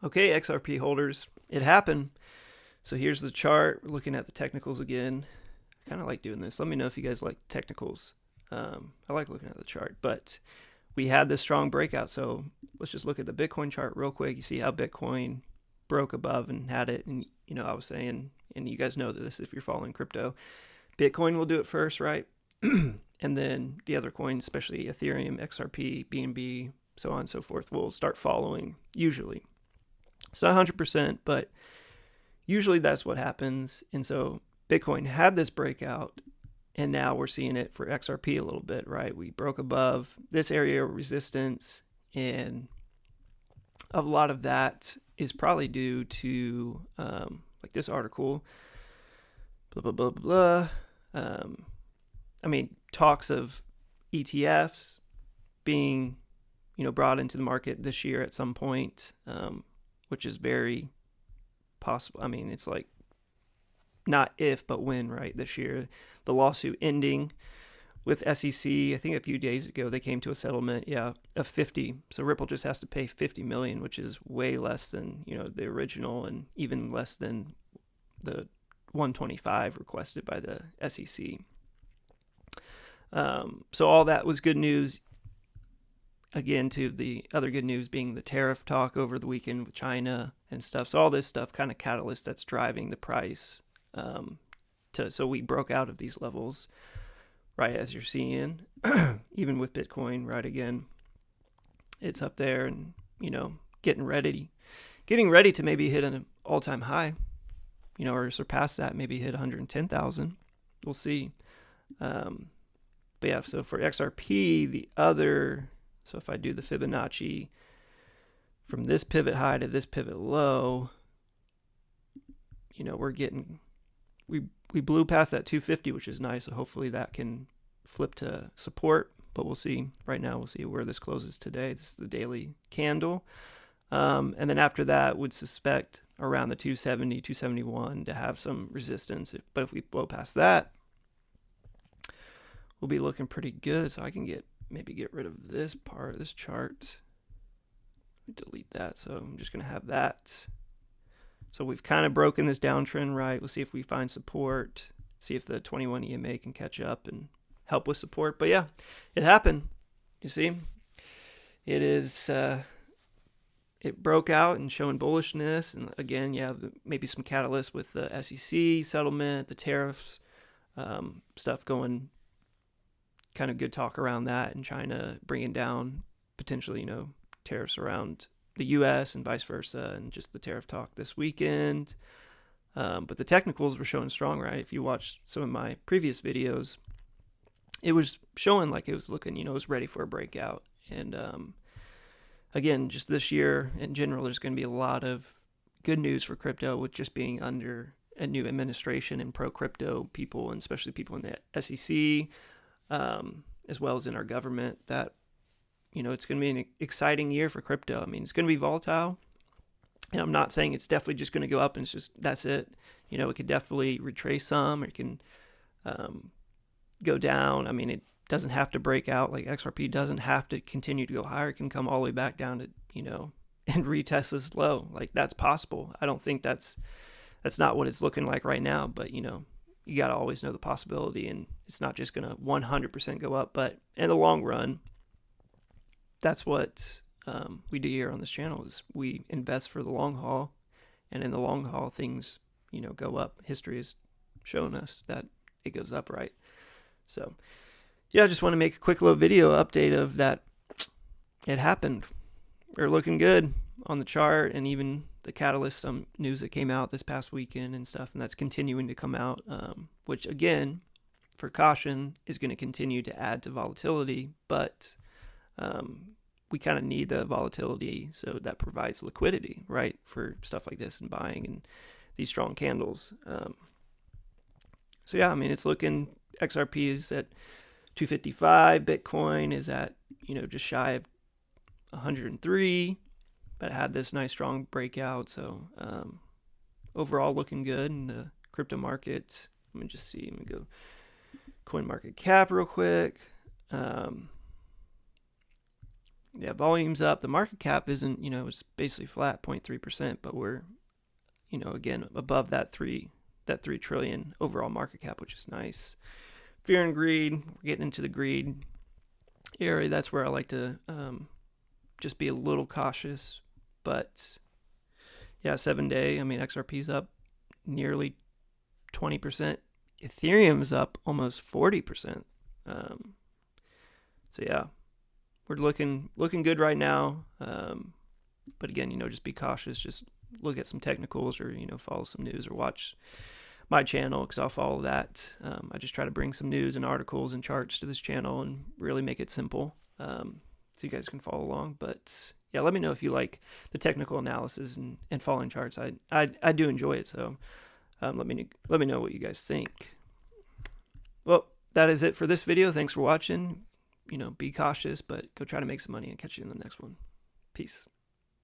Okay, XRP holders, it happened. So here's the chart. We're looking at the technicals again. I kind of like doing this. Let me know if you guys like technicals. I like looking at the chart, but we had this strong breakout. So let's just look at the Bitcoin chart real quick. You see how Bitcoin broke above and had it. And, I was saying, and you guys know this if you're following crypto, Bitcoin will do it first, right? And then the other coins, especially Ethereum, XRP, BNB, so on and so forth, will start following usually. It's not 100%, but usually that's what happens. And so Bitcoin had this breakout, and now we're seeing it for XRP a little bit, right? We broke above this area of resistance, and a lot of that is probably due to like this article, blah, blah, blah, blah. Talks of ETFs being, brought into the market this year at some point, which is very possible. It's like not if, but when, right? This year, the lawsuit ending with SEC, I think a few days ago, they came to a settlement, of 50. So Ripple just has to pay 50 million, which is way less than, the original, and even less than the 125 requested by the SEC. So all that was good news. Again, to the other good news being the tariff talk over the weekend with China and stuff. So all this stuff kind of catalyst that's driving the price. So we broke out of these levels, right, as you're seeing, even with Bitcoin, right, again, it's up there and, getting ready to maybe hit an all-time high, or surpass that, maybe hit 110,000. We'll see. But yeah, so for XRP, so if I do the Fibonacci from this pivot high to this pivot low, we blew past that 250, which is nice. So hopefully that can flip to support, but we'll see. Right now, we'll see where this closes today. This is the daily candle. And then after that, would suspect around the 270, 271 to have some resistance. But if we blow past that, we'll be looking pretty good. So I can maybe get rid of this chart. Delete that. So I'm just going to have that. So we've kind of broken this downtrend, right? We'll see if we find support, see if the 21 EMA can catch up and help with support. But yeah, it happened. You see, it is, it broke out and showing bullishness. And again, maybe some catalyst with the SEC settlement, the tariffs, stuff going, kind of good talk around that, and China bringing down potentially, tariffs around the U.S. and vice versa, and just the tariff talk this weekend. But the technicals were showing strong, right? If you watched some of my previous videos, it was showing like it was looking, it was ready for a breakout. And again, just this year in general, there's going to be a lot of good news for crypto with just being under a new administration and pro-crypto people, and especially people in the SEC, as well as in our government, that, it's going to be an exciting year for crypto. It's going to be volatile, and I'm not saying it's definitely just going to go up and that's it. It could definitely retrace some, or it can go down. It doesn't have to break out. Like XRP doesn't have to continue to go higher. It can come all the way back down to, and retest this low. Like, that's possible. I don't think that's not what it's looking like right now, but, you got to always know the possibility, and it's not just going to 100% go up. But in the long run, that's what we do here on this channel, is we invest for the long haul, and in the long haul, things, go up. History has shown us that it goes up, right? So yeah, I just want to make a quick little video update of that. It happened. We're looking good on the chart, and even the catalyst, some news that came out this past weekend and stuff, and that's continuing to come out, which again, for caution, is going to continue to add to volatility, but we kind of need the volatility, so that provides liquidity, right, for stuff like this and buying and these strong candles. So yeah, it's looking, XRP is at 255, Bitcoin is at, just shy of 103, but had this nice strong breakout. So overall looking good in the crypto market. Let me just see. Let me go coin market cap real quick. Yeah, volume's up. The market cap isn't, it's basically flat, 0.3%, but we're, again, above that 3 trillion overall market cap, which is nice. Fear and greed, we're getting into the greed area. That's where I like to just be a little cautious. But yeah, 7-day, I mean, XRP's up nearly 20%. Ethereum's up almost 40%. So yeah, we're looking good right now. But again, just be cautious. Just look at some technicals, or follow some news, or watch my channel, because I'll follow that. I just try to bring some news and articles and charts to this channel and really make it simple, so you guys can follow along. But yeah, let me know if you like the technical analysis and following charts. I do enjoy it, so let me know what you guys think. Well, that is it for this video. Thanks for watching. Be cautious, but go try to make some money, and catch you in the next one. Peace.